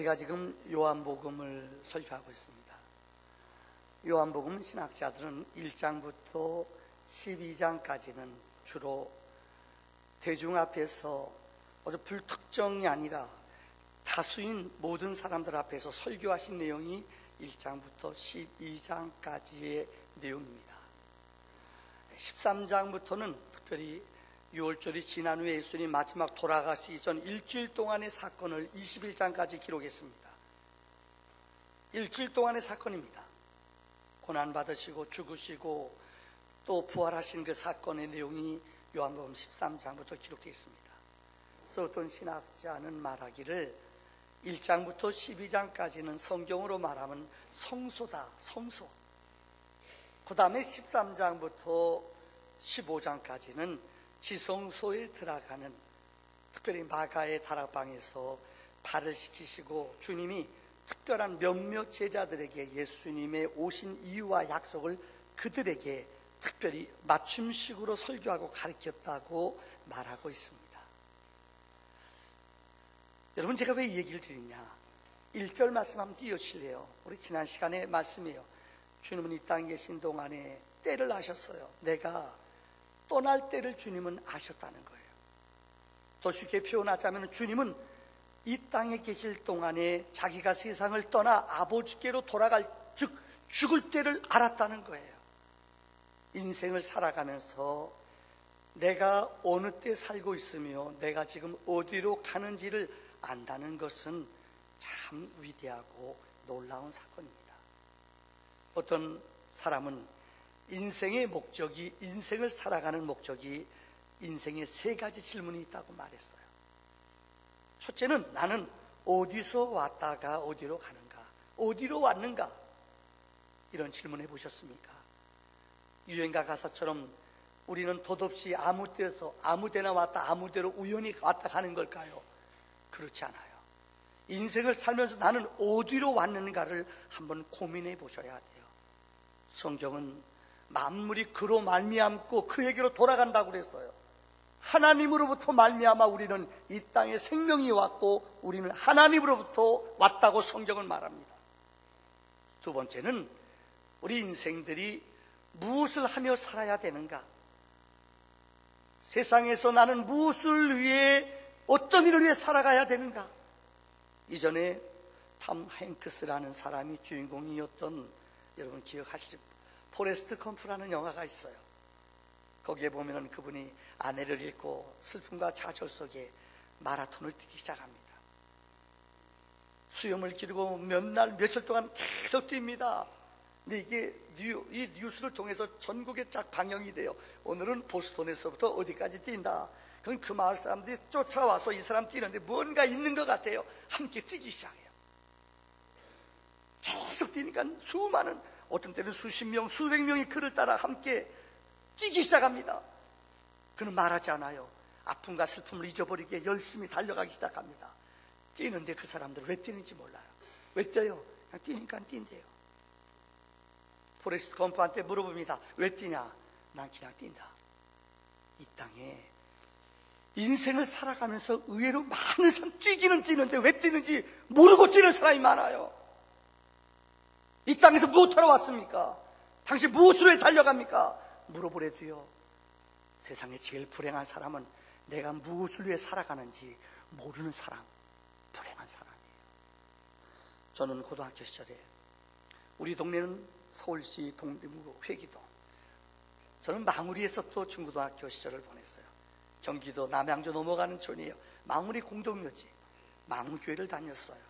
우리가 지금 요한복음을 설교하고 있습니다. 요한복음 신학자들은 1장부터 12장까지는 주로 대중 앞에서 어느 불특정이 아니라 다수인 모든 사람들 앞에서 설교하신 내용이 1장부터 12장까지의 내용입니다. 13장부터는 특별히 6월절이 지난 후에 예수님 마지막 돌아가시기 전 일주일 동안의 사건을 21장까지 기록했습니다. 일주일 동안의 사건입니다. 고난받으시고 죽으시고 또 부활하신 그 사건의 내용이 요한복음 13장부터 기록되어 있습니다. 그래서 어떤 신학자는 말하기를 1장부터 12장까지는 성경으로 말하면 성소다, 성소. 그 다음에 13장부터 15장까지는 지성소에 들어가는, 특별히 마가의 다락방에서 발을 씻기시고 주님이 특별한 몇몇 제자들에게 예수님의 오신 이유와 약속을 그들에게 특별히 맞춤식으로 설교하고 가르쳤다고 말하고 있습니다. 여러분, 제가 왜 이 얘기를 드리냐? 1절 말씀 한번 띄워주실래요? 우리 지난 시간에 말씀이에요. 주님은 이 땅에 계신 동안에 때를 아셨어요. 내가 떠날 때를 주님은 아셨다는 거예요. 더 쉽게 표현하자면 주님은 이 땅에 계실 동안에 자기가 세상을 떠나 아버지께로 돌아갈, 즉 죽을 때를 알았다는 거예요. 인생을 살아가면서 내가 어느 때 살고 있으며 내가 지금 어디로 가는지를 안다는 것은 참 위대하고 놀라운 사건입니다. 어떤 사람은 인생의 목적이, 인생을 살아가는 목적이 인생에 세 가지 질문이 있다고 말했어요. 첫째는 나는 어디서 왔다가 어디로 가는가, 어디로 왔는가, 이런 질문 해보셨습니까? 유행가 가사처럼 우리는 돛없이 아무 때서 아무 데나 왔다 아무 데로 우연히 왔다 가는 걸까요? 그렇지 않아요. 인생을 살면서 나는 어디로 왔는가를 한번 고민해 보셔야 돼요. 성경은 만물이 그로 말미암고 그에게로 돌아간다고 그랬어요. 하나님으로부터 말미암아 우리는 이 땅에 생명이 왔고 우리는 하나님으로부터 왔다고 성경은 말합니다. 두 번째는 우리 인생들이 무엇을 하며 살아야 되는가? 세상에서 나는 무엇을 위해, 어떤 일을 위해 살아가야 되는가? 이전에 탐 행크스라는 사람이 주인공이었던, 여러분 기억하시죠? 포레스트 컴프라는 영화가 있어요. 거기에 보면은 그분이 아내를 잃고 슬픔과 좌절 속에 마라톤을 뛰기 시작합니다. 수염을 기르고 몇 날, 며칠 동안 계속 뜁니다. 근데 이게 이 뉴스를 통해서 전국에 쫙 방영이 돼요. 오늘은 보스턴에서부터 어디까지 뛴다. 그럼 그 마을 사람들이 쫓아와서 이 사람 뛰는데 뭔가 있는 것 같아요. 함께 뛰기 시작해요. 계속 뛰니까 수많은, 어떤 때는 수십 명, 수백 명이 그를 따라 함께 뛰기 시작합니다. 그는 말하지 않아요. 아픔과 슬픔을 잊어버리기에 열심히 달려가기 시작합니다. 뛰는데 그 사람들은 왜 뛰는지 몰라요. 왜 뛰어요? 그냥 뛰니까 뛴대요. 포레스트 컴프한테 물어봅니다. 왜 뛰냐? 난 그냥 뛴다. 이 땅에 인생을 살아가면서 의외로 많은 사람 뛰기는 뛰는데 왜 뛰는지 모르고 뛰는 사람이 많아요. 이 땅에서 무엇하러 왔습니까? 당신 무엇으로 달려갑니까? 물어보래도요, 세상에 제일 불행한 사람은 내가 무엇을 위해 살아가는지 모르는 사람, 불행한 사람이에요. 저는 고등학교 시절에, 우리 동네는 서울시 동대문구 회기동, 저는 망우리에서 또 중고등학교 시절을 보냈어요. 경기도 남양주 넘어가는 촌이에요. 망우리 공동묘지, 망우교회를 다녔어요.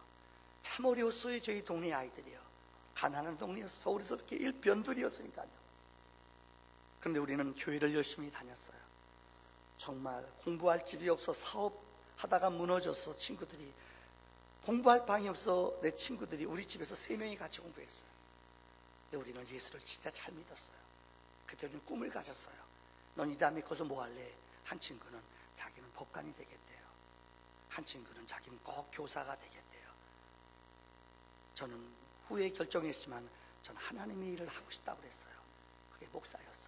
참 어려웠어요. 저희 동네 아이들이요. 가난한 동네에서 서울에서 이렇게 일변돌이었으니까요. 그런데 우리는 교회를 열심히 다녔어요. 정말 공부할 집이 없어 사업하다가 무너져서 친구들이, 공부할 방이 없어 내 친구들이 우리 집에서 3명이 같이 공부했어요. 근데 우리는 예수를 진짜 잘 믿었어요. 그때는 꿈을 가졌어요. 넌 이 다음에 거기서 뭐 할래? 한 친구는 자기는 법관이 되겠대요. 한 친구는 자기는 꼭 교사가 되겠대요. 저는 후에 결정했지만 저는 하나님의 일을 하고 싶다고 그랬어요. 그게 목사였어요.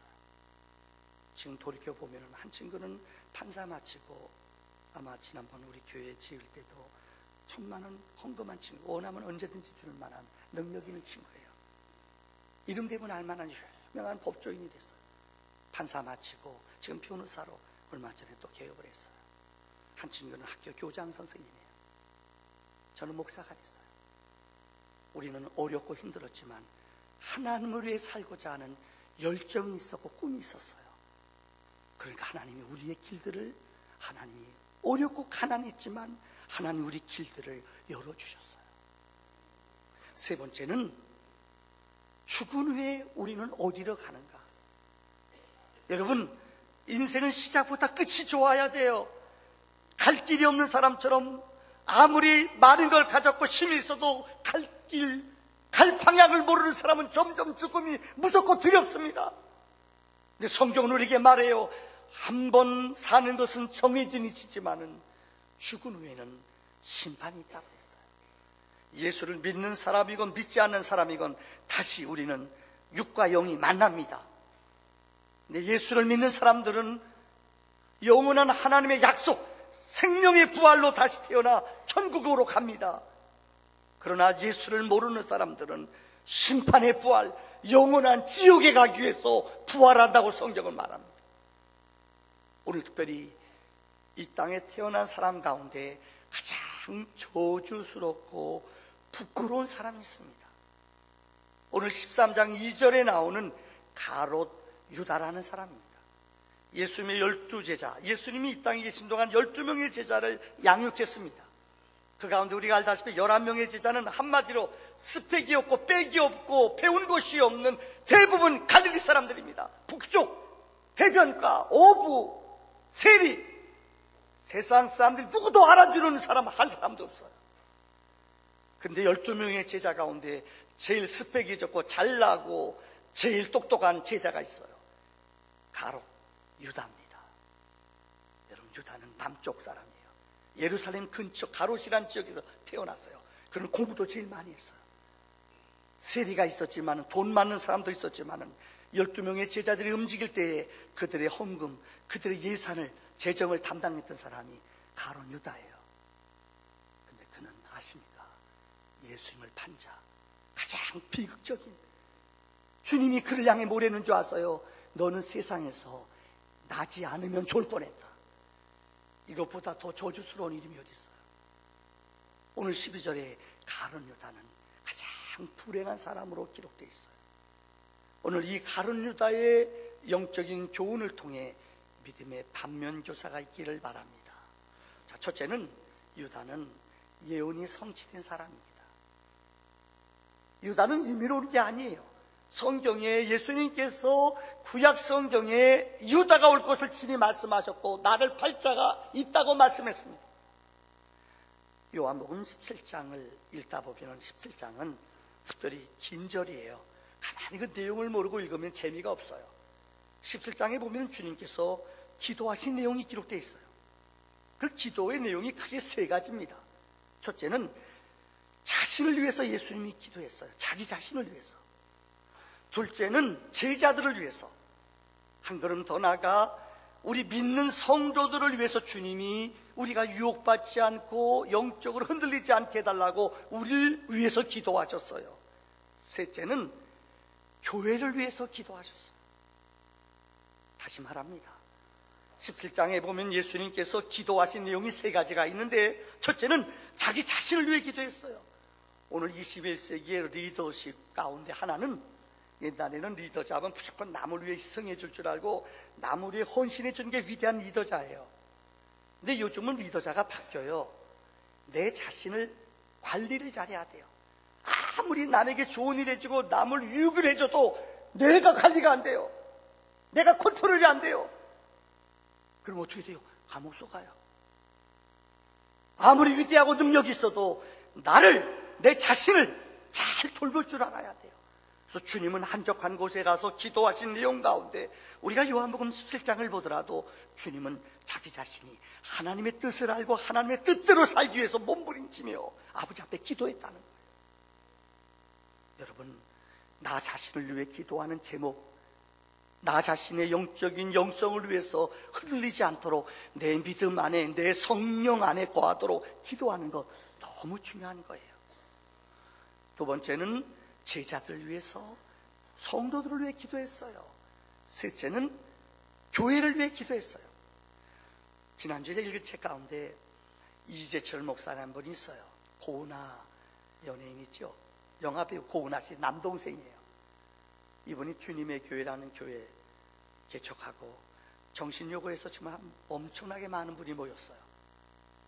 지금 돌이켜보면 한 친구는 판사 마치고 아마 지난번 우리 교회 지을 때도 천만 원 헌금한 친구, 원하면 언제든지 주는 만한 능력 있는 친구예요. 이름 대면 알만한 유명한 법조인이 됐어요. 판사 마치고 지금 변호사로 얼마 전에 또 개업을 했어요. 한 친구는 학교 교장 선생님이에요. 저는 목사가 됐어요. 우리는 어렵고 힘들었지만 하나님을 위해 살고자 하는 열정이 있었고 꿈이 있었어요. 그러니까 하나님이 우리의 길들을, 하나님이 어렵고 가난했지만 하나님 우리 길들을 열어주셨어요. 세 번째는 죽은 후에 우리는 어디로 가는가? 여러분, 인생은 시작보다 끝이 좋아야 돼요. 갈 길이 없는 사람처럼 아무리 많은 걸 가졌고 힘이 있어도 갈 방향을 모르는 사람은 점점 죽음이 무섭고 두렵습니다. 근데 성경은 우리에게 말해요. 한 번 사는 것은 정해진 이치지만은 죽은 후에는 심판이 있다고 했어요. 예수를 믿는 사람이건 믿지 않는 사람이건 다시 우리는 육과 영이 만납니다. 근데 예수를 믿는 사람들은 영원한 하나님의 약속, 생명의 부활로 다시 태어나 천국으로 갑니다. 그러나 예수를 모르는 사람들은 심판의 부활, 영원한 지옥에 가기 위해서 부활한다고 성경은 말합니다. 오늘 특별히 이 땅에 태어난 사람 가운데 가장 저주스럽고 부끄러운 사람이 있습니다. 오늘 13장 2절에 나오는 가롯 유다라는 사람입니다. 예수님의 12제자, 예수님이 이 땅에 계신 동안 12명의 제자를 양육했습니다. 그 가운데 우리가 알다시피 11명의 제자는 한마디로 스펙이 없고 빽이 없고 배운 것이 없는 대부분 갈릴리 사람들입니다. 북쪽, 해변가, 어부, 세리, 세상 사람들이 누구도 알아주는 사람 한 사람도 없어요. 근데 12명의 제자 가운데 제일 스펙이 좋고 잘나고 제일 똑똑한 제자가 있어요. 가롯 유다입니다. 여러분, 유다는 남쪽 사람이에요. 예루살렘 근처 가롯이라는 지역에서 태어났어요. 그는 공부도 제일 많이 했어요. 세리가 있었지만, 돈 많은 사람도 있었지만 12명의 제자들이 움직일 때에 그들의 헌금, 그들의 예산을, 재정을 담당했던 사람이 가롯 유다예요. 근데 그는 아십니까? 예수님을 판 자, 가장 비극적인, 주님이 그를 향해 뭐라는 줄 아세요? 너는 세상에서 나지 않으면 좋을 뻔했다. 이것보다 더 저주스러운 이름이 어디 있어요? 오늘 12절에 가룟 유다는 가장 불행한 사람으로 기록되어 있어요. 오늘 이 가룟 유다의 영적인 교훈을 통해 믿음의 반면교사가 있기를 바랍니다. 자, 첫째는 유다는 예언이 성취된 사람입니다. 유다는 임의로 온 게 아니에요. 성경에 예수님께서 구약 성경에 유다가 올 것을 친히 말씀하셨고 나를 팔 자가 있다고 말씀했습니다. 요한복음 17장을 읽다 보면 17장은 특별히 긴 절이에요. 가만히 그 내용을 모르고 읽으면 재미가 없어요. 17장에 보면 주님께서 기도하신 내용이 기록되어 있어요. 그 기도의 내용이 크게 세 가지입니다. 첫째는 자신을 위해서 예수님이 기도했어요. 자기 자신을 위해서. 둘째는 제자들을 위해서, 한 걸음 더 나아가 우리 믿는 성도들을 위해서 주님이 우리가 유혹받지 않고 영적으로 흔들리지 않게 해달라고 우리를 위해서 기도하셨어요. 셋째는 교회를 위해서 기도하셨어요. 다시 말합니다. 17장에 보면 예수님께서 기도하신 내용이 세 가지가 있는데, 첫째는 자기 자신을 위해 기도했어요. 오늘 21세기의 리더십 가운데 하나는, 옛날에는 리더 잡으면 무조건 남을 위해 희생해 줄 줄 알고 남을 위해 헌신해 주는 게 위대한 리더자예요. 근데 요즘은 리더자가 바뀌어요. 내 자신을 관리를 잘해야 돼요. 아무리 남에게 좋은 일 해주고 남을 유익을 해줘도 내가 관리가 안 돼요. 내가 컨트롤이 안 돼요. 그럼 어떻게 돼요? 감옥 속아요. 아무리 위대하고 능력이 있어도 나를, 내 자신을 잘 돌볼 줄 알아야 돼요. 그래서 주님은 한적한 곳에 가서 기도하신 내용 가운데 우리가 요한복음 17장을 보더라도 주님은 자기 자신이 하나님의 뜻을 알고 하나님의 뜻대로 살기 위해서 몸부림치며 아버지 앞에 기도했다는 거예요. 여러분, 나 자신을 위해 기도하는 제목, 나 자신의 영적인 영성을 위해서 흔들리지 않도록 내 믿음 안에, 내 성령 안에 거하도록 기도하는 것 너무 중요한 거예요. 두 번째는 제자들을 위해서, 성도들을 위해 기도했어요. 셋째는 교회를 위해 기도했어요. 지난주에 읽은 책 가운데 이재철 목사라는 분이 있어요. 고은하 연예인이죠. 영화배우 고은하 씨 남동생이에요. 이분이 주님의 교회라는 교회 개척하고 정신요구에서 정말 엄청나게 많은 분이 모였어요.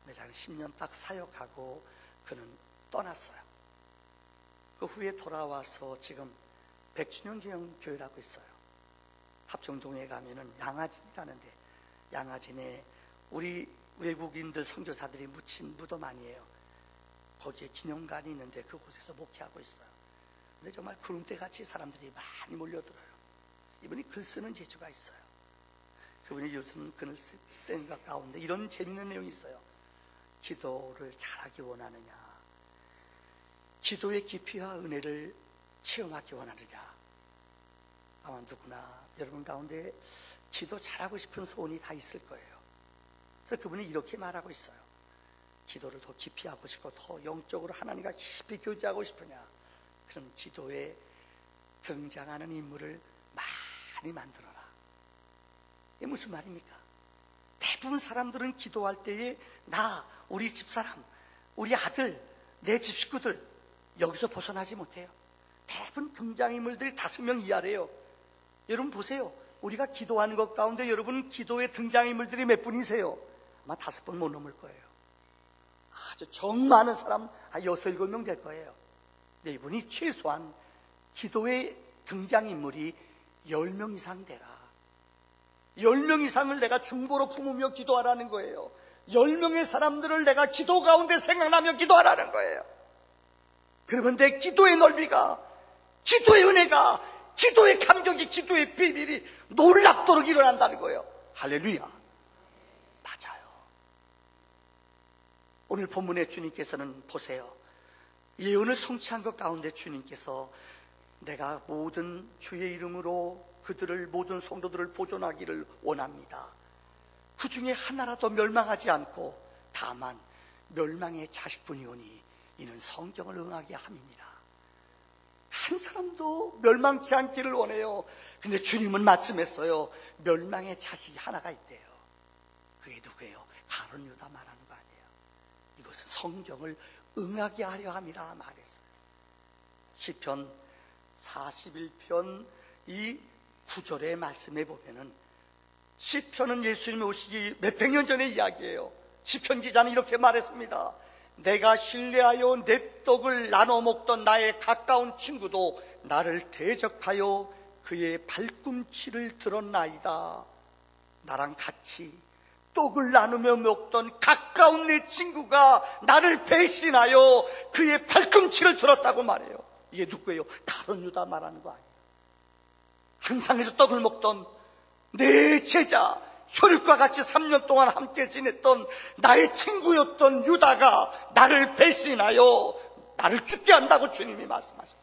근데 한 10년 딱 사역하고 그는 떠났어요. 그 후에 돌아와서 지금 백준영 지형 교회라고 있어요. 합정동에 가면은 양아진이라는데, 양아진에 우리 외국인들 선교사들이 묻힌 무덤 아니에요. 거기에 기념관이 있는데 그곳에서 목회하고 있어요. 근데 정말 구름대같이 사람들이 많이 몰려들어요. 이분이 글 쓰는 재주가 있어요. 그분이 요즘 글을 쓴 것 가운데 이런 재밌는 내용이 있어요. 기도를 잘하기 원하느냐, 기도의 깊이와 은혜를 체험하기 원하느냐. 아마 누구나 여러분 가운데 기도 잘하고 싶은 소원이 다 있을 거예요. 그래서 그분이 이렇게 말하고 있어요. 기도를 더 깊이 하고 싶고 더 영적으로 하나님과 깊이 교제하고 싶으냐, 그럼 기도에 등장하는 인물을 많이 만들어라. 이게 무슨 말입니까? 대부분 사람들은 기도할 때에 나, 우리 집사람, 우리 아들, 내 집 식구들 여기서 벗어나지 못해요. 대부분 등장인물들이 5명 이하래요. 여러분 보세요. 우리가 기도하는 것 가운데 여러분 기도의 등장인물들이 몇 분이세요? 아마 5분 못 넘을 거예요. 아주 정 많은 사람 6, 7명 될 거예요. 근데 이분이 최소한 기도의 등장인물이 10명 이상 되라. 10명 이상을 내가 중보로 품으며 기도하라는 거예요. 10명의 사람들을 내가 기도 가운데 생각나며 기도하라는 거예요. 그러면 내 기도의 넓이가, 기도의 은혜가, 기도의 감격이, 기도의 비밀이 놀랍도록 일어난다는 거예요. 할렐루야. 맞아요. 오늘 본문의 주님께서는 보세요. 예언을 성취한 것 가운데 주님께서 내가 모든 주의 이름으로 그들을, 모든 성도들을 보존하기를 원합니다. 그 중에 하나라도 멸망하지 않고 다만 멸망의 자식뿐이오니 이는 성경을 응하게 함이니라. 한 사람도 멸망치 않기를 원해요. 근데 주님은 말씀했어요. 멸망의 자식이 하나가 있대요. 그게 누구예요? 가룟 유다 말하는 거 아니에요. 이것은 성경을 응하게 하려 함이라 말했어요. 시편 41편 이 9절의 말씀에 보면은, 시편은 예수님이 오시기 몇백 년 전의 이야기예요. 시편 기자는 이렇게 말했습니다. 내가 신뢰하여 내 떡을 나눠 먹던 나의 가까운 친구도 나를 대적하여 그의 발꿈치를 들었나이다. 나랑 같이 떡을 나누며 먹던 가까운 내 친구가 나를 배신하여 그의 발꿈치를 들었다고 말해요. 이게 누구예요? 가룟 유다 말하는 거 아니에요. 한상에서 떡을 먹던 내 제자, 혈육과 같이 3년 동안 함께 지냈던 나의 친구였던 유다가 나를 배신하여 나를 죽게 한다고 주님이 말씀하셨어요.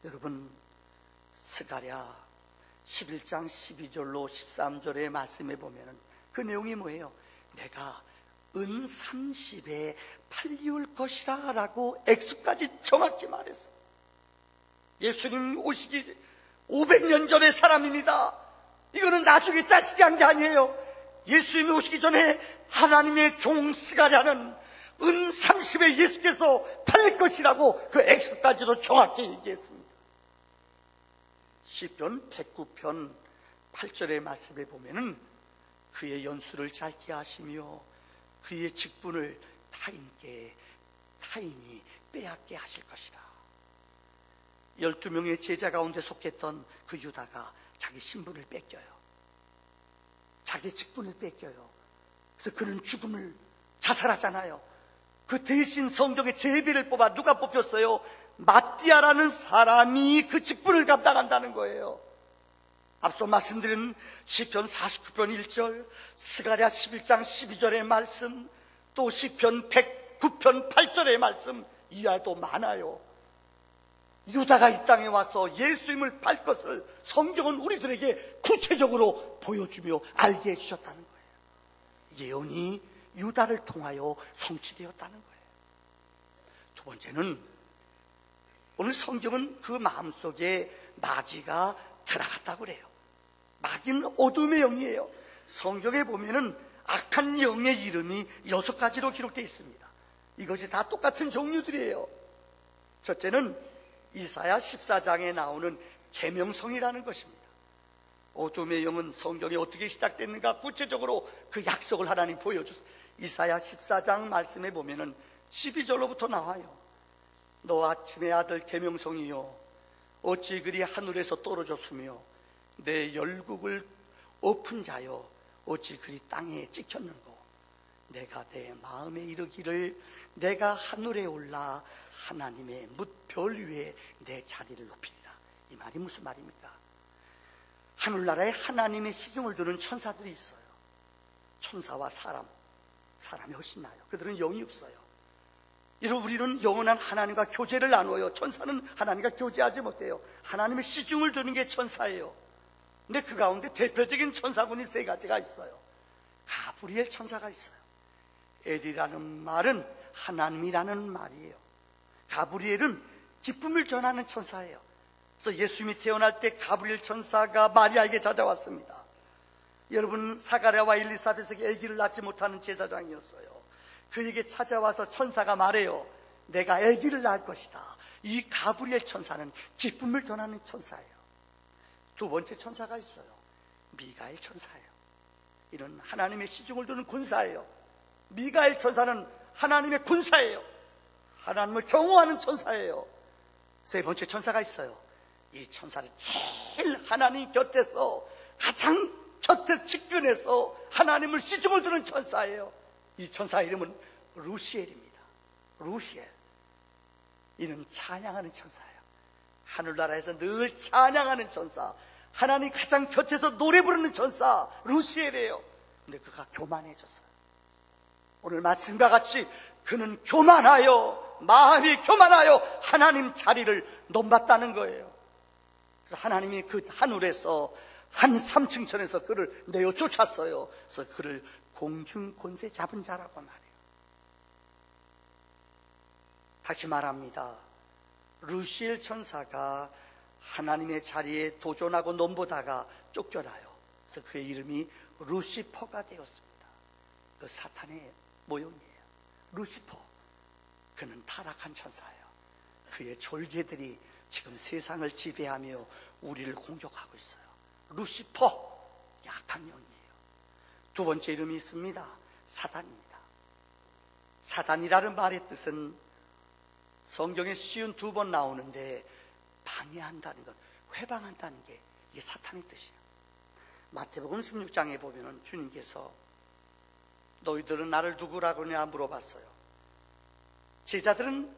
여러분, 스가랴 11장 12절로 13절의 말씀에 보면은 그 내용이 뭐예요? 내가 은 30에 팔리울 것이라 라고 액수까지 정확히 말했어요. 예수님 오시기 500년 전의 사람입니다. 이거는 나중에 짜증이 한 게 아니에요. 예수님이 오시기 전에 하나님의 종 스가랴는 은 30에 예수께서 팔릴 것이라고 그 액수까지도 정확히 얘기했습니다. 시편 109편 8절의 말씀에 보면은 그의 연수를 짧게 하시며 그의 직분을 타인이 빼앗게 하실 것이다. 12명의 제자 가운데 속했던 그 유다가 자기 신분을 뺏겨요. 자기 직분을 뺏겨요. 그래서 그는 죽음을 자살하잖아요. 그 대신 성경의 제비를 뽑아 누가 뽑혔어요? 마띠아라는 사람이 그 직분을 감당한다는 거예요. 앞서 말씀드린 시편 49편 1절, 스가랴 11장 12절의 말씀, 또 시편 109편 8절의 말씀 이하도 많아요. 유다가 이 땅에 와서 예수님을 팔 것을 성경은 우리들에게 구체적으로 보여주며 알게 해주셨다는 거예요. 예언이 유다를 통하여 성취되었다는 거예요. 두 번째는 오늘 성경은 그 마음속에 마귀가 들어갔다고 그래요. 마귀는 어둠의 영이에요. 성경에 보면은 악한 영의 이름이 6가지로 기록되어 있습니다. 이것이 다 똑같은 종류들이에요. 첫째는 이사야 14장에 나오는 계명성이라는 것입니다. 어둠의 영은 성경에 어떻게 시작됐는가 구체적으로 그 약속을 하나님 보여주세요. 이사야 14장 말씀에 보면은 12절로부터 나와요. 너 아침의 아들 계명성이여, 어찌 그리 하늘에서 떨어졌으며 내 열국을 엎은 자여, 어찌 그리 땅에 찍혔는고. 내가 내 마음에 이르기를 내가 하늘에 올라 하나님의 뭇별 위에 내 자리를 높이리라. 이 말이 무슨 말입니까? 하늘나라에 하나님의 시중을 두는 천사들이 있어요. 천사와 사람이 훨씬 나아요. 그들은 영이 없어요. 여러분, 우리는 영원한 하나님과 교제를 나누어요. 천사는 하나님과 교제하지 못해요. 하나님의 시중을 두는 게 천사예요. 근데 그 가운데 대표적인 천사군이 3가지가 있어요. 가브리엘 천사가 있어요. 엘이라는 말은 하나님이라는 말이에요. 가브리엘은 기쁨을 전하는 천사예요. 그래서 예수님이 태어날 때 가브리엘 천사가 마리아에게 찾아왔습니다. 여러분, 사가랴와 엘리사벳에게 아기를 낳지 못하는 제사장이었어요. 그에게 찾아와서 천사가 말해요. 내가 아기를 낳을 것이다. 이 가브리엘 천사는 기쁨을 전하는 천사예요. 두 번째 천사가 있어요. 미가엘 천사예요. 이는 하나님의 시중을 두는 군사예요. 미가엘 천사는 하나님의 군사예요. 하나님을 경호하는 천사예요. 세 번째 천사가 있어요. 이 천사는 제일 하나님 곁에서 가장 곁에 측근해서 하나님을 시중을 두는 천사예요. 이 천사의 이름은 루시엘입니다. 루시엘. 이는 찬양하는 천사예요. 하늘나라에서 늘 찬양하는 천사, 하나님 가장 곁에서 노래 부르는 천사 루시엘이에요. 근데 그가 교만해졌어요. 오늘 말씀과 같이 그는 교만하여, 마음이 교만하여 하나님 자리를 넘봤다는 거예요. 그래서 하나님이 그 하늘에서 한 3층천에서 그를 내어 쫓았어요. 그래서 그를 공중 권세 잡은 자라고 말해요. 다시 말합니다. 루시엘 천사가 하나님의 자리에 도전하고 넘보다가 쫓겨나요. 그래서 그의 이름이 루시퍼가 되었습니다. 그 사탄의 모형이에요. 루시퍼. 그는 타락한 천사예요. 그의 졸개들이 지금 세상을 지배하며 우리를 공격하고 있어요. 루시퍼, 약한 영이에요. 두 번째 이름이 있습니다. 사단입니다. 사단이라는 말의 뜻은 성경에 52번 나오는데 방해한다는 것, 회방한다는 게 이게 사탄의 뜻이에요. 마태복음 16장에 보면 주님께서 너희들은 나를 누구라고 하냐 물어봤어요. 제자들은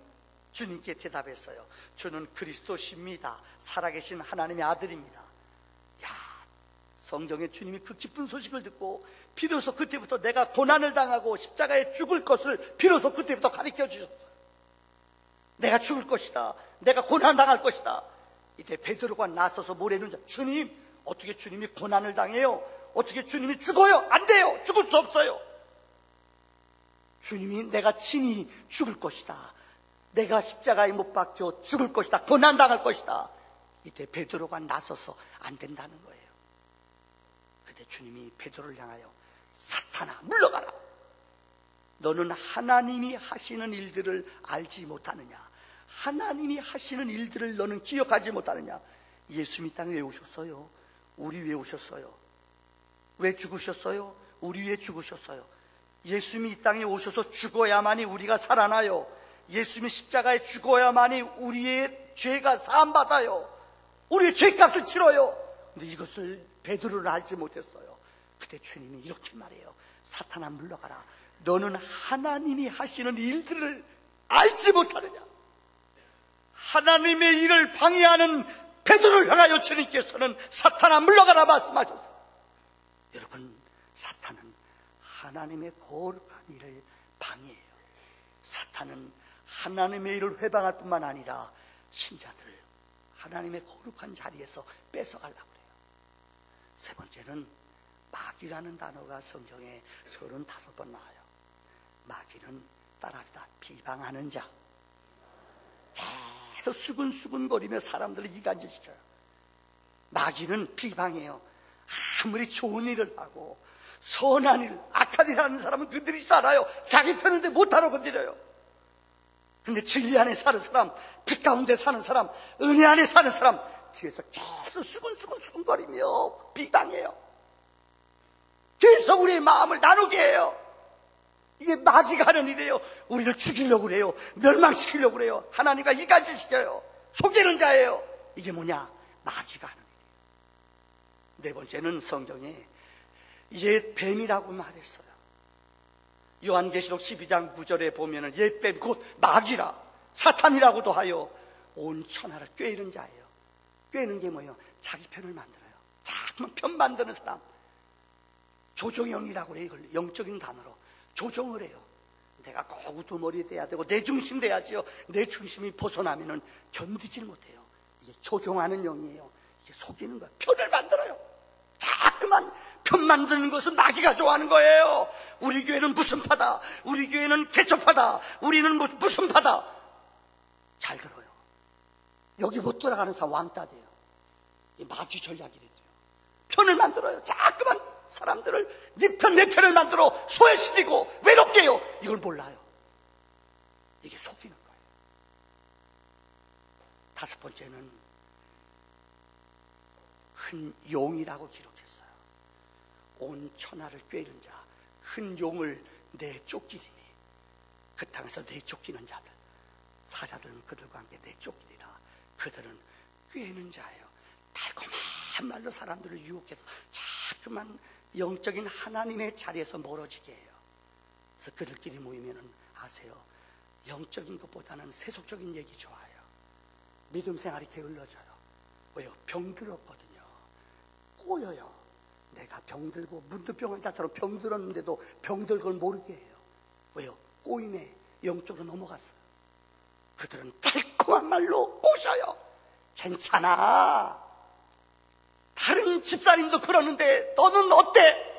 주님께 대답했어요. 주는 그리스도십니다. 살아계신 하나님의 아들입니다. 야, 성경에 주님이 그 기쁜 소식을 듣고 비로소 그때부터 내가 고난을 당하고 십자가에 죽을 것을 비로소 그때부터 가르쳐 주셨어요. 내가 죽을 것이다. 내가 고난 당할 것이다. 이때 베드로가 나서서 뭐라는지, 주님, 어떻게 주님이 고난을 당해요? 어떻게 주님이 죽어요? 안 돼요. 죽을 수 없어요. 주님이 내가 친히 죽을 것이다. 내가 십자가에 못 박혀 죽을 것이다. 고난 당할 것이다. 이때 베드로가 나서서 안 된다는 거예요. 그때 주님이 베드로를 향하여 사탄아 물러가라. 너는 하나님이 하시는 일들을 알지 못하느냐? 하나님이 하시는 일들을 너는 기억하지 못하느냐? 예수님이 땅에 왜 오셨어요? 우리 위해 오셨어요. 왜 죽으셨어요? 우리 위해 죽으셨어요. 예수님이 이 땅에 오셔서 죽어야만이 우리가 살아나요. 예수님이 십자가에 죽어야만이 우리의 죄가 사함받아요. 우리의 죄값을 치러요. 근데 이것을 베드로는 알지 못했어요. 그때 주님이 이렇게 말해요. 사탄아 물러가라. 너는 하나님이 하시는 일들을 알지 못하느냐? 하나님의 일을 방해하는 베드로를 향하여 주님께서는 사탄아 물러가라 말씀하셨어요. 여러분, 사탄은 하나님의 거룩한 일을 방해해요. 사탄은 하나님의 일을 회방할 뿐만 아니라 신자들을 하나님의 거룩한 자리에서 뺏어가려고 해요. 세 번째는 마귀라는 단어가 성경에 35번 나와요. 마귀는 따라합니다. 비방하는 자. 계속 수근수근거리며 사람들을 이간질시켜요. 마귀는 비방해요. 아무리 좋은 일을 하고 선한 일, 악한 일을 하는 사람은 건드리지도 않아요. 자기 편인데 못하러 건드려요. 근데 진리 안에 사는 사람, 빛 가운데 사는 사람, 은혜 안에 사는 사람 뒤에서 계속 수근수근거리며 비방해요. 계속 우리의 마음을 나누게 해요. 이게 마귀가 하는 일이에요. 우리를 죽이려고 그래요. 멸망시키려고 그래요. 하나님과 이간질시켜요. 속이는 자예요. 이게 뭐냐? 마귀가 하는 일이에요. 네 번째는 성경에 옛 뱀이라고 말했어요. 요한계시록 12장 9절에 보면은 옛 뱀 곧 마귀라 사탄이라고도 하여 온 천하를 꿰는 자예요. 꿰는 게 뭐예요? 자기 편을 만들어요. 자꾸만 편 만드는 사람. 조종형이라고 해요. 이걸 영적인 단어로 조종을 해요. 내가 꼭 우두머리 돼야 되고 내 중심 돼야지요. 내 중심이 벗어나면은 견디질 못해요. 이게 조종하는 영이에요. 이게 속이는 거예요. 편을 만들어요. 자꾸만 편 만드는 것은 마귀가 좋아하는 거예요. 우리 교회는 무슨 파다, 우리 교회는 개척파다, 우리는 무슨 파다. 잘 들어요. 여기 못 돌아가는 사람 왕따 돼요. 이 마귀 전략이래요. 편을 만들어요. 자꾸만 사람들을 네 편 내 편을 만들어 소외시키고 외롭게 해요. 이걸 몰라요. 이게 속이는 거예요. 다섯 번째는 큰 용이라고 기록했어요. 온 천하를 꿰는 자, 큰 용을 내쫓기리니 그 땅에서 내쫓기는 자들, 사자들은 그들과 함께 내쫓기리라. 그들은 꿰는 자예요. 달콤한 말로 사람들을 유혹해서 자꾸만 영적인 하나님의 자리에서 멀어지게 해요. 그래서 그들끼리 모이면은 아세요, 영적인 것보다는 세속적인 얘기 좋아해요. 믿음 생활이 게을러져요. 왜요? 병들었거든요. 꼬여요. 내가 병들고 문득병 환자처럼 병들었는데도 병들 걸 모르게 해요. 왜요? 꼬임에 영적으로 넘어갔어요. 그들은 달콤한 말로 꼬셔요. 괜찮아. 다른 집사님도 그러는데 너는 어때?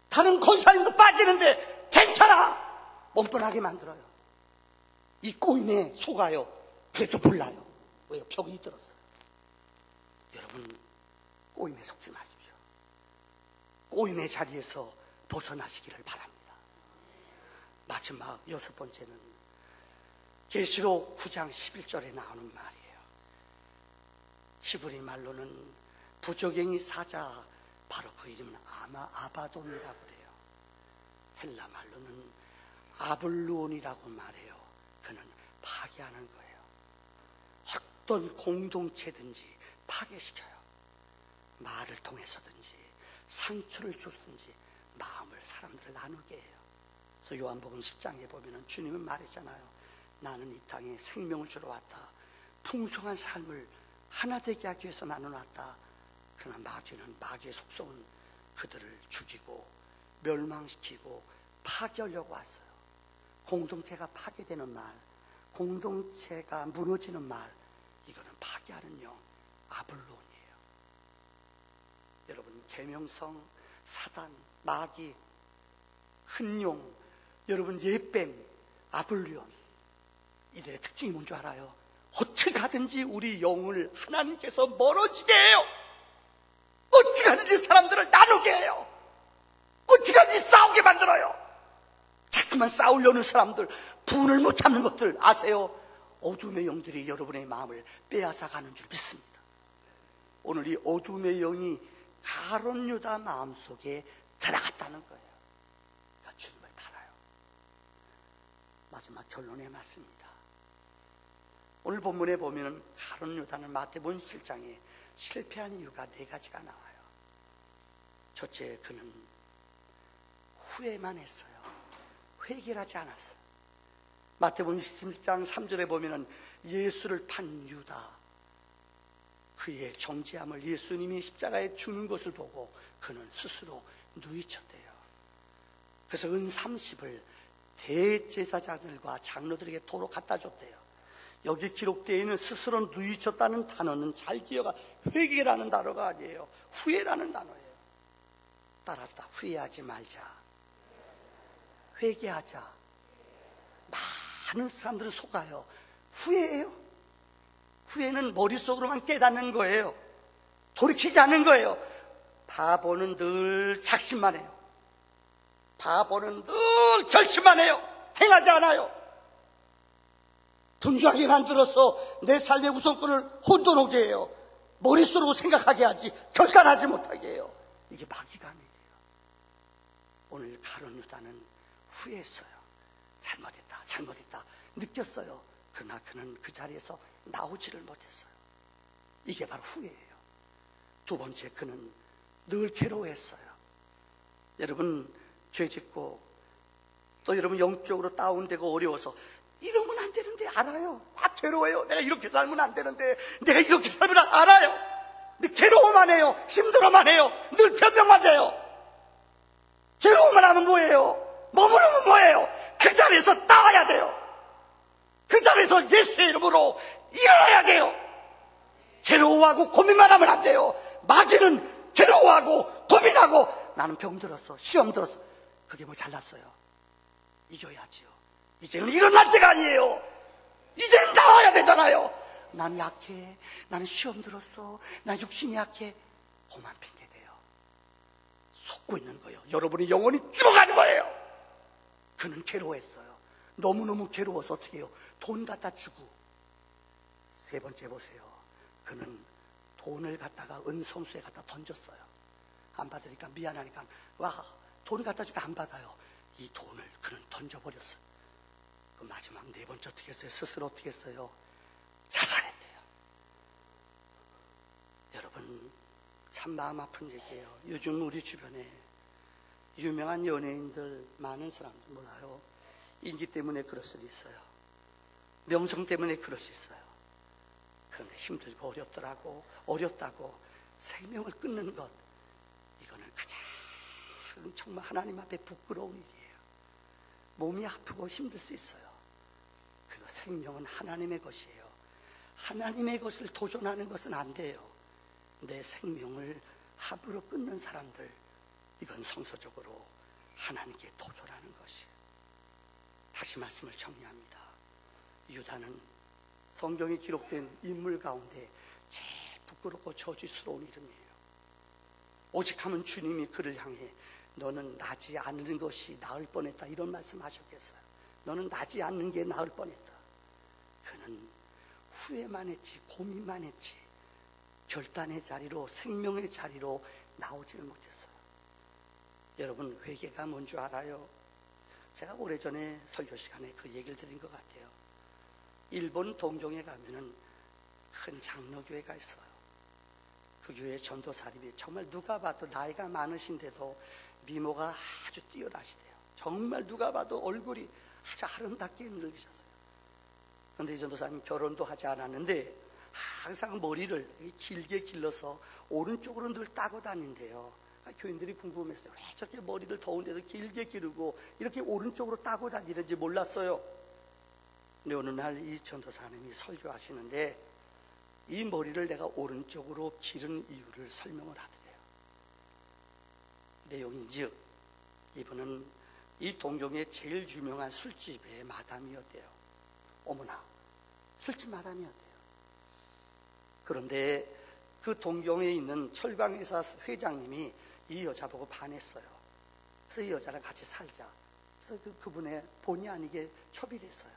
다른 권사님도 빠지는데 괜찮아. 뻔뻔하게 만들어요. 이 꼬임에 속아요. 그래도 몰라요. 왜요? 벽이 들었어요. 여러분, 꼬임에 속지 마십시오. 꼬임의 자리에서 벗어나시기를 바랍니다. 마지막 여섯 번째는 계시록 9장 11절에 나오는 말이에요. 히브리 말로는 부적행이 사자, 바로 그 이름은 아바돈이라고 그래요. 헬라 말로는 아블루온이라고 말해요. 그는 파괴하는 거예요. 어떤 공동체든지 파괴시켜요. 말을 통해서든지 상처를 주든지 마음을 사람들을 나누게 해요. 그래서 요한복음 10장에 보면 주님은 말했잖아요. 나는 이 땅에 생명을 주러 왔다. 풍성한 삶을 하나 되게 하기 위해서 나는 왔다. 그러나 마귀는, 마귀의 속성은 그들을 죽이고 멸망시키고 파괴하려고 왔어요. 공동체가 파괴되는 말, 공동체가 무너지는 말, 이거는 파괴하는 영, 아블론이에요. 여러분, 계명성, 사단, 마귀, 흔용, 여러분 옛뱀, 아블론, 이들의 특징이 뭔지 알아요? 어떻게 하든지 우리 영을 하나님께서 멀어지게 해요. 어떻게 하든지 사람들을 나누게 해요. 어떻게 하든지 싸우게 만들어요. 자꾸만 싸우려는 사람들, 분을 못 참는 것들 아세요? 어둠의 영들이 여러분의 마음을 빼앗아가는 줄 믿습니다. 오늘 이 어둠의 영이 가룟 유다 마음속에 들어갔다는 거예요. 그러니까 주님을 팔아요. 마지막 결론에 맞습니다. 오늘 본문에 보면 가룟 유다는 마태복음 7장에 실패한 이유가 네 가지가 나와요. 첫째, 그는 후회만 했어요. 회개를 하지 않았어요. 마태복음 17장 3절에 보면 예수를 판 유다, 그의 정죄함을 예수님이 십자가에 죽는 것을 보고 그는 스스로 누이쳤대요. 그래서 은 30을 대제사장들과 장로들에게 도로 갖다 줬대요. 여기 기록되어 있는 스스로 누이쳤다는 단어는 잘 기어가 회개라는 단어가 아니에요. 후회라는 단어예요. 따라합시다. 후회하지 말자. 회개하자. 많은 사람들은 속아요. 후회해요? 후회는 머릿속으로만 깨닫는 거예요. 돌이키지 않는 거예요. 바보는 늘 작심만 해요. 바보는 늘 결심만 해요. 행하지 않아요. 분주하게 만들어서 내 삶의 우선권을 혼돈하게 해요. 머릿속으로 생각하게 하지 결단하지 못하게 해요. 이게 마귀간이에요. 오늘 가룟 유다는 후회했어요. 잘못했다 느꼈어요. 그러나 그는 그 자리에서 나오지를 못했어요. 이게 바로 후회예요. 두 번째, 그는 늘 괴로워했어요. 여러분, 죄짓고 또 여러분 영적으로 다운되고 어려워서 이러면 안 되는데 알아요. 괴로워요. 내가 이렇게 살면 안 되는데, 내가 이렇게 살면 알아요. 근데 괴로워만 해요. 힘들어만 해요. 늘 변명만 돼요. 괴로워만 하면 뭐예요? 머무르면 뭐예요? 그 자리에서 나와야 돼요. 그 자리에서 예수의 이름으로 일어나야 돼요. 괴로워하고 고민만 하면 안 돼요. 마귀는 괴로워하고 고민하고 나는 병 들었어, 시험 들었어. 그게 뭐 잘났어요? 이겨야지요. 이제는 일어날 때가 아니에요. 이제는 나와야 되잖아요. 난 약해, 나는 시험 들었어, 나 육신이 약해. 그만 핑계대요. 속고 있는 거예요. 여러분이 영혼이 죽어가는 거예요. 그는 괴로워했어요. 너무너무 괴로워서 어떻게 해요? 돈 갖다 주고. 세 번째 보세요. 그는 돈을 갖다가 은성수에 갖다 던졌어요. 안 받으니까 미안하니까 돈 갖다 주니까 안 받아요. 이 돈을 그는 던져버렸어요. 그 마지막 네 번째 어떻게 했어요? 스스로 어떻게 했어요? 자살했대요. 여러분, 참 마음 아픈 얘기예요. 요즘 우리 주변에 유명한 연예인들, 많은 사람들 몰라요. 인기 때문에 그럴 수도 있어요. 명성 때문에 그럴 수 있어요. 그런데 힘들고 어렵다고 생명을 끊는 것, 이거는 가장 정말 하나님 앞에 부끄러운 일이에요. 몸이 아프고 힘들 수 있어요. 그래도 생명은 하나님의 것이에요. 하나님의 것을 도전하는 것은 안 돼요. 내 생명을 함부로 끊는 사람들, 이건 성서적으로 하나님께 도전하는 것이에요. 다시 말씀을 정리합니다. 유다는 성경에 기록된 인물 가운데 제일 부끄럽고 저주스러운 이름이에요. 오직 하면 주님이 그를 향해 너는 나지 않는 것이 나을 뻔했다, 이런 말씀 하셨겠어요? 너는 나지 않는 게 나을 뻔했다. 그는 후회만 했지, 고민만 했지, 결단의 자리로, 생명의 자리로 나오지를 못했어요. 여러분, 회개가 뭔 줄 알아요? 제가 오래전에 설교 시간에 그 얘기를 드린 것 같아요. 일본 동경에 가면은 큰 장로교회가 있어요. 그 교회 전도사님이 정말 누가 봐도 나이가 많으신데도 미모가 아주 뛰어나시대요. 정말 누가 봐도 얼굴이 아주 아름답게 늙으셨어요. 그런데 이 전도사님 결혼도 하지 않았는데 항상 머리를 길게 길러서 오른쪽으로 늘 따고 다닌대요. 교인들이 궁금했어요. 왜 저렇게 머리를 더운데도 길게 기르고 이렇게 오른쪽으로 따고 다니는지 몰랐어요. 근데 어느 날 이 전도사님이 설교하시는데 이 머리를 내가 오른쪽으로 기른 이유를 설명을 하더래요. 내용인즉 이분은 이 동경의 제일 유명한 술집의 마담이었대요. 어머나, 술집 마담이었대요. 그런데 그 동경에 있는 철강회사 회장님이 이 여자 보고 반했어요. 그래서 이 여자랑 같이 살자. 그래서 그분의 본의 아니게 초비됐어요.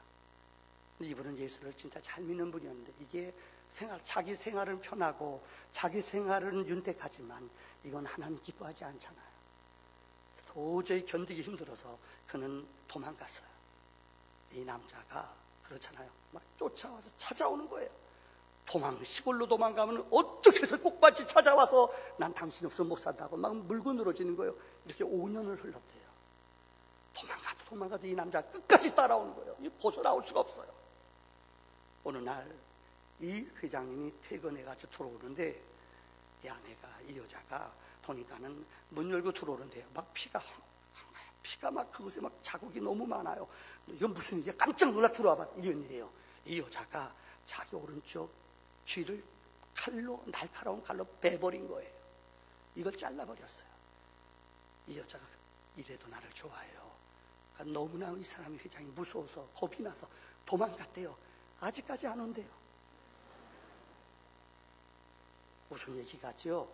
이분은 예수를 진짜 잘 믿는 분이었는데 이게 자기 생활은 편하고 자기 생활은 윤택하지만 이건 하나님 기뻐하지 않잖아요. 도저히 견디기 힘들어서 그는 도망갔어요. 이 남자가 그렇잖아요. 막 쫓아와서 찾아오는 거예요. 시골로 도망가면 어떻게 해서 꼭같이 찾아와서 난 당신 없으면 못 산다고 막 물고 늘어지는 거예요. 이렇게 5년을 흘렀대요. 도망가도 이 남자가 끝까지 따라오는 거예요. 벗어나올 수가 없어요. 어느 날 이 회장님이 퇴근해가지고 들어오는데 이 여자가 보니까는 문 열고 들어오는데요. 막 피가 막 그것에 막 자국이 너무 많아요. 이건 무슨 일이야? 깜짝 놀라 들어와봐. 이런 일이에요. 이 여자가 자기 오른쪽 귀를 날카로운 칼로 베버린 거예요. 이걸 잘라버렸어요. 이 여자가 이래도 나를 좋아해요. 그러다가 너무나 이 사람이 회장이 무서워서 겁이 나서 도망갔대요. 아직까지 안 온대요. 무슨 얘기 같죠?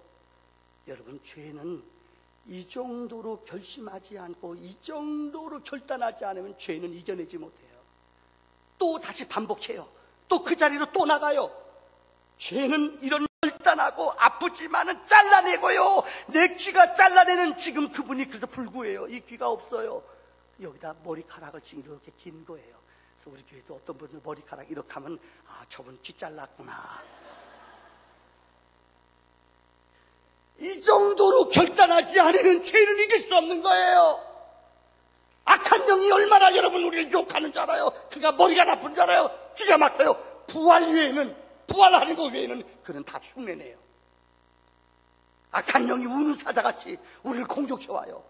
여러분, 죄는 이 정도로 결심하지 않고 이 정도로 결단하지 않으면 죄는 이겨내지 못해요. 또 다시 반복해요. 또 그 자리로 또 나가요. 죄는 이런 결단하고 아프지만은 잘라내고요. 내 귀가 잘라내는 지금 그분이 그래서 불구해요. 이 귀가 없어요. 여기다 머리카락을 지금 이렇게 긴 거예요. 그래서 우리 교회도 어떤 분들 머리카락 이렇게 하면 저분 귀 잘랐구나. 이 정도로 결단하지 않으면 죄는 이길 수 없는 거예요. 악한 영이 얼마나 여러분 우리를 욕하는 줄 알아요? 그가 머리가 나쁜 줄 알아요? 기가 막혀요. 부활하는 것 외에는 그는 다 흉내내요. 악한 영이 우는 사자같이 우리를 공격해와요.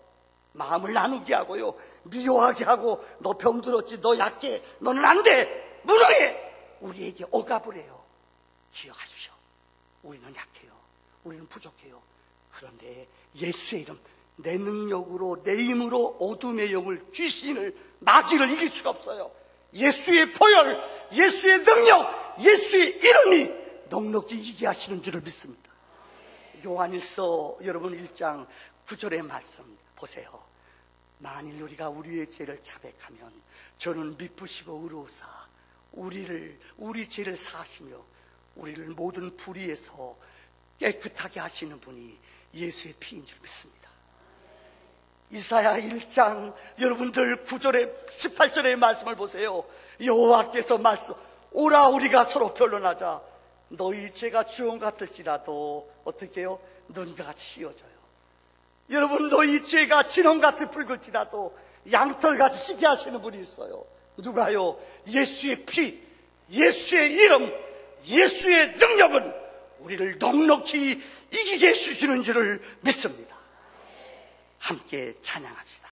마음을 나누게 하고요, 미워하게 하고, 너 병들었지, 너 약해, 너는 안 돼, 무능해, 우리에게 억압을 해요. 기억하십시오. 우리는 약해요. 우리는 부족해요. 그런데 예수의 이름, 내 능력으로, 내 힘으로 어둠의 영을, 귀신을, 마귀를 이길 수가 없어요. 예수의 보혈, 예수의 능력, 예수의 이름이 넉넉히 이기게 하시는 줄을 믿습니다. 요한일서 여러분 1장 9절의 말씀 보세요. 만일 우리가 우리의 죄를 자백하면 저는 미쁘시고 의로우사 우리 죄를 사하시며 우리를 모든 불의에서 깨끗하게 하시는 분이 예수의 피인 줄 믿습니다. 이사야 1장 여러분들 9절에 18절의 말씀을 보세요. 여호와께서 말씀, 오라 우리가 서로 변론하자. 너희 죄가 주홍 같을지라도 어떻게 해요? 눈과 같이 씌어져요. 여러분, 너희 죄가 진홍같이 붉을지라도 양털같이 시게 하시는 분이 있어요. 누가요? 예수의 피, 예수의 이름, 예수의 능력은 우리를 넉넉히 이기게 해주시는 줄을 믿습니다. 함께 찬양합시다.